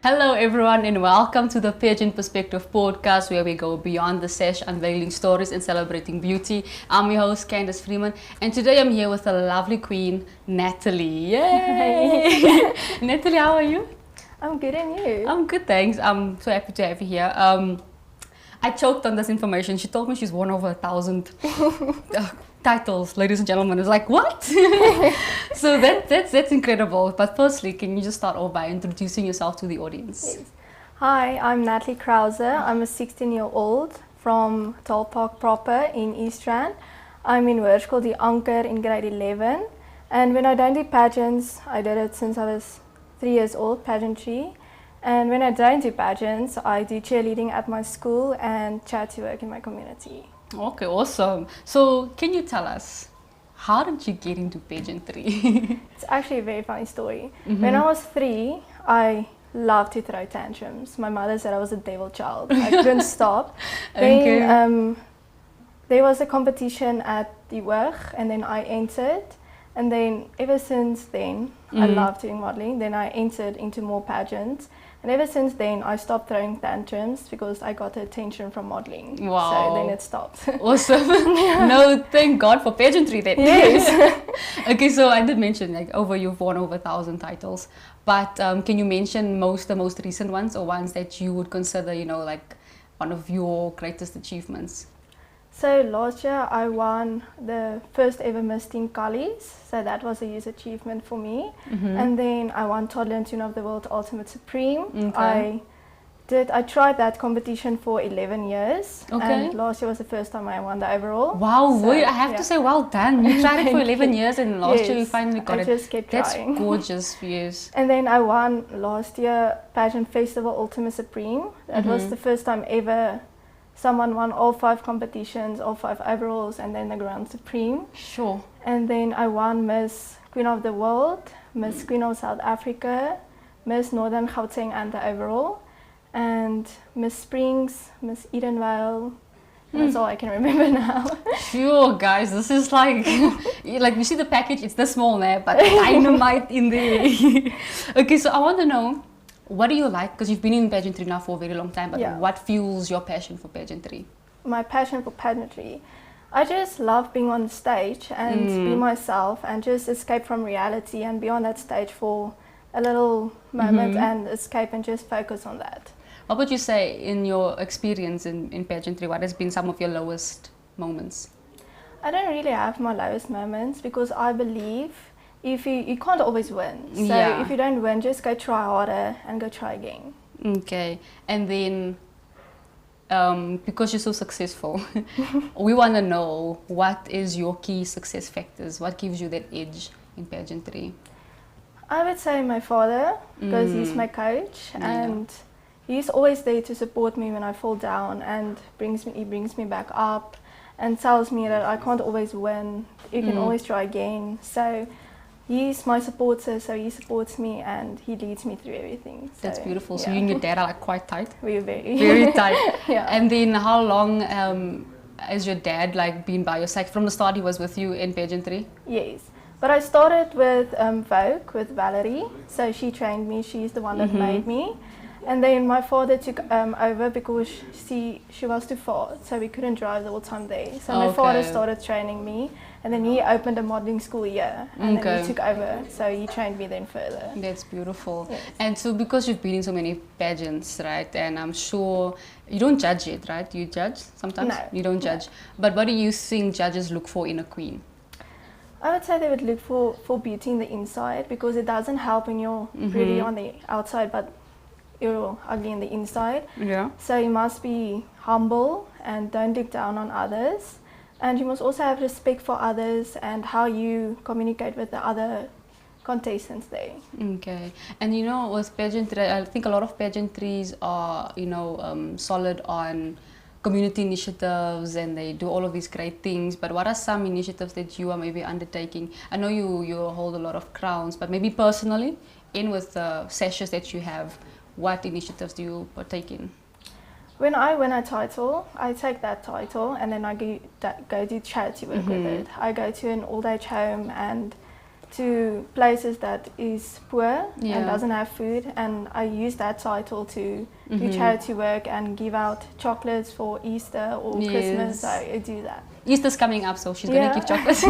Hello everyone and welcome to the Pageant Perspective Podcast, where we go beyond the sesh, unveiling stories and celebrating beauty. I'm your host Candice Freeman, and today I'm here with a lovely queen, Natalie. Yay! Natalie, how are you? I'm good, and you? I'm good, thanks. I'm so happy to have you here. I choked on this information. She told me she's won over 1,000 titles, ladies and gentlemen. It's like, what? So that's incredible. But firstly, can you just start off by introducing yourself to the audience? Yes. Hi, I'm Natalie Krause. I'm a 16-year-old from Tolpark proper in East Rand. I'm in word school the Anker in grade 11. And when I don't do pageants, I did it since I was 3 years old, pageantry. And when I don't do pageants, I do cheerleading at my school and charity work in my community. Okay, awesome. So can you tell us, how did you get into pageantry? It's actually a very funny story. When I was 3, I loved to throw tantrums. My mother said I was a devil child. I couldn't stop. Okay. Then there was a competition at the work, and then I entered. And then ever since then, I love doing modeling. Then I entered into more pageants. And ever since then, I stopped throwing tantrums because I got the attention from modeling. Wow. So then it stopped. Awesome. No, thank God for pageantry then. Yes. Okay, so I did mention you've won over 1,000 titles. But can you mention the most recent ones, or ones that you would consider, like one of your greatest achievements? So last year I won the first ever Miss Callies, so that was a huge achievement for me. And then I won Toddler and Tween of the World Ultimate Supreme. Okay. I tried that competition for 11 years, and last year was the first time I won the overall. Wow, so, I have to say well done. You tried it for 11 years and last year you finally got it. I just kept trying. That's gorgeous, yes. And then I won last year Pageant Festival Ultimate Supreme. That was the first time ever someone won all 5 competitions, all 5 overalls, and then the Grand Supreme. Sure. And then I won Miss Queen of the World, Miss Queen of South Africa, Miss Northern Gauteng and the overall, and Miss Springs, Miss Edenvale. That's all I can remember now. Sure, guys, this is like you see the package, it's this small there, but dynamite in there. Okay, so I want to know, what do you like? Because you've been in pageantry now for a very long time, but what fuels your passion for pageantry? My passion for pageantry, I just love being on the stage and be myself and just escape from reality and be on that stage for a little moment and escape and just focus on that. What would you say, in your experience in pageantry, what has been some of your lowest moments? I don't really have my lowest moments because I believe if you can't always win. So if you don't win, just go try harder and go try again. Okay. And then, because you're so successful, we want to know, what is your key success factors? What gives you that edge in pageantry? I would say my father, because he's my coach, and he's always there to support me when I fall down, and he brings me back up and tells me that I can't always win. You can always try again. So he's my supporter, so he supports me and he leads me through everything. So, that's beautiful. So you and your dad are quite tight? We're very tight. And then how long has your dad been by your side? From the start he was with you in pageantry? Yes. But I started with Vogue, with Valerie. So she trained me, she's the one that made me. And then my father took over because she was too far, so we couldn't drive the whole time there. So my father started training me, and then he opened a modeling school here, and then he took over, so he trained me then further. That's beautiful. Yes. And so because you've been in so many pageants, right, and I'm sure you don't judge it, right? You judge sometimes? No. You don't judge. No. But what do you think judges look for in a queen? I would say they would look for beauty in the inside, because it doesn't help when you're pretty on the outside, but you're ugly on the inside. Yeah. So you must be humble and don't look down on others. And you must also have respect for others and how you communicate with the other contestants there. Okay. And with pageantry, I think a lot of pageantries are, solid on community initiatives, and they do all of these great things. But what are some initiatives that you are maybe undertaking? I know you hold a lot of crowns, but maybe personally, with the sessions that you have, what initiatives do you partake in? When I win a title, I take that title and then I go do charity work with it. I go to an old age home and to places that is poor and doesn't have food, and I use that title to do charity work and give out chocolates for Easter or Christmas. So I do that. Easter's coming up, so she's going to give chocolates.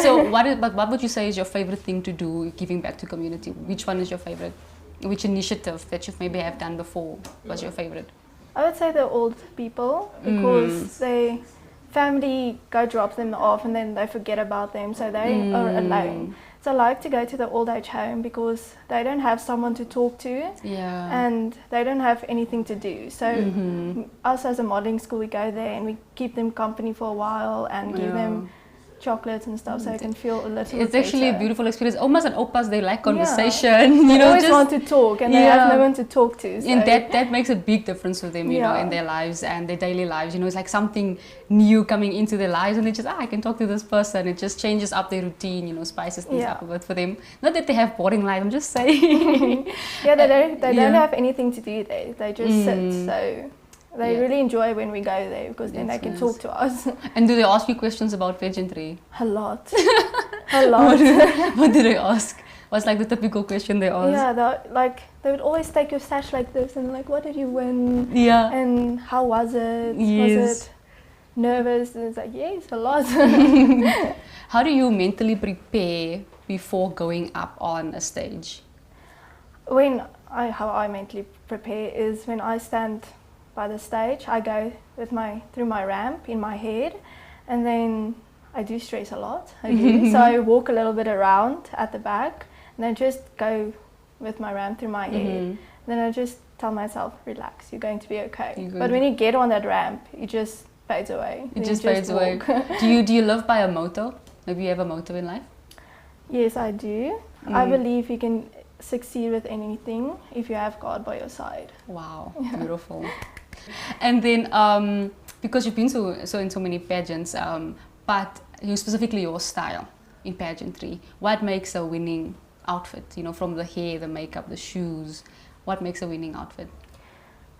So what would you say is your favorite thing to do giving back to community? Which one is your favorite? Which initiative that you maybe have done before was your favorite? I would say the old people, because they family go drop them off and then they forget about them, so they are alone. So I like to go to the old age home because they don't have someone to talk to and they don't have anything to do. So us as a modelling school, we go there and we keep them company for a while and give them chocolates and stuff, so I can feel a little It's bit actually better. a beautiful experience. Omas and opas, they like conversation. They you know, always just want to talk and they have no one to talk to. So. And that makes a big difference for them, you know, in their lives and their daily lives. You know, it's like something new coming into their lives, and they just, I can talk to this person. It just changes up their routine, you know, spices things up a bit for them. Not that they have boring lives, I'm just saying. They don't have anything to do there. They just sit. So they really enjoy when we go there because then they can talk to us. And do they ask you questions about pageantry? A lot. A lot. What do they ask? What's like the typical question they ask? Yeah, they would always take your sash like this and like, what did you win? Yeah. And how was it? Yes. Was it nervous? And it's like, yes, a lot. How do you mentally prepare before going up on a stage? How I mentally prepare is when I stand by the stage, I go through my ramp in my head, and then I do stress a lot. I do. So I walk a little bit around at the back, and then just go with my ramp through my head. Then I just tell myself, relax, you're going to be okay. But when you get on that ramp, it just fades away. It just fades away. Do you live by a motto? Maybe you have a motto in life? Yes, I do. I believe you can succeed with anything if you have God by your side. Wow, beautiful. And then, because you've been so in so many pageants, but specifically your style in pageantry, what makes a winning outfit? You know, from the hair, the makeup, the shoes, what makes a winning outfit?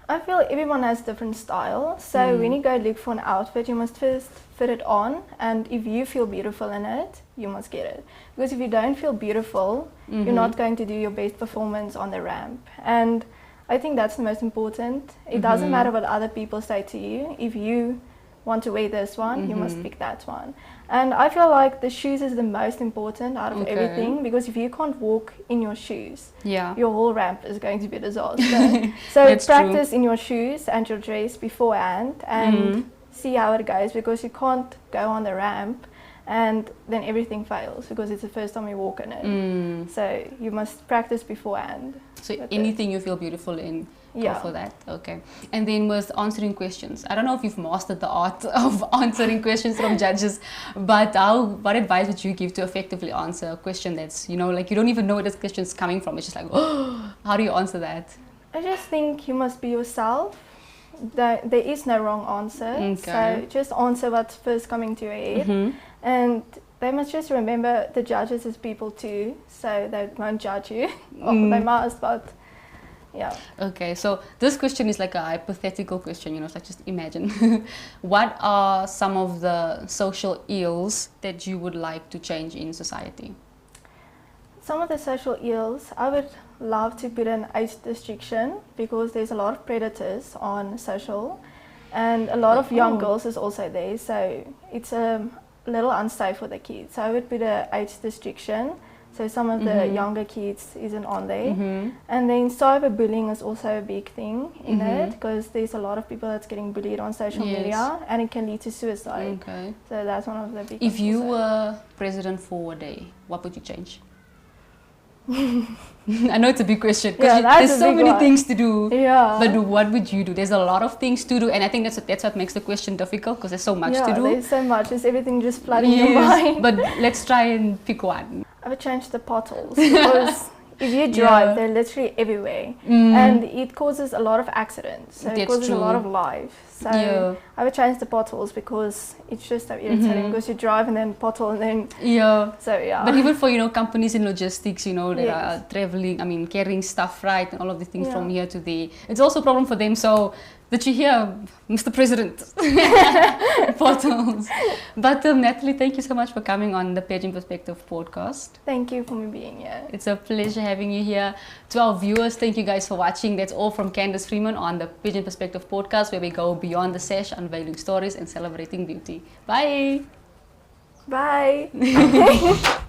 I feel everyone has different style. So when you go look for an outfit, you must first fit it on, and if you feel beautiful in it, you must get it. Because if you don't feel beautiful, you're not going to do your best performance on the ramp. And I think that's the most important. It doesn't matter what other people say to you. If you want to wear this one, you must pick that one. And I feel like the shoes is the most important out of everything, because if you can't walk in your shoes, your whole ramp is going to be a disaster. So practice in your shoes and your dress beforehand and see how it goes, because you can't go on the ramp and then everything fails because it's the first time you walk in it. So you must practice beforehand. So anything you feel beautiful in, go for that. Okay. And then with answering questions, I don't know if you've mastered the art of answering questions from judges, but what advice would you give to effectively answer a question that's, you know, like you don't even know where this question's coming from? It's just like, oh, how do you answer that? I just think you must be yourself. There is no wrong answer. So just answer what's first coming to your head. And they must just remember the judges as people too, so they won't judge you. They must, but yeah. Okay, so this question is like a hypothetical question, you know, it's like just imagine. What are some of the social ills that you would like to change in society? Some of the social ills, I would love to put an age restriction, because there's a lot of predators on social, and a lot of young girls is also there, so it's a little unsafe for the kids. So I would put an age restriction, so some of the younger kids isn't on there. And then cyberbullying is also a big thing in it, because there's a lot of people that's getting bullied on social media, and it can lead to suicide. So that's one of the big If you were president for a day, what would you change? I know it's a big question, because there's so many things to do, but what would you do? There's a lot of things to do, and I think that's what makes the question difficult, because there's so much to do. There's so much, there's everything just flooding your mind. But let's try and pick one. I would change the potholes, because if you drive, they're literally everywhere, and it causes a lot of accidents, so it causes a lot of lives. So I would change the potholes because it's just so irritating because you drive and then pothole and then But even for companies in logistics, that are traveling, carrying stuff right and all of the things from here to there, it's also a problem for them. So did you hear, Mr. President? Potholes. But Natalie, thank you so much for coming on the Pageant Perspective Podcast. Thank you for me being here. It's a pleasure having you here. To our viewers, thank you guys for watching. That's all from Candice Freeman on the Pageant Perspective Podcast, where we go beyond the sash, unveiling stories and celebrating beauty. Bye. Bye.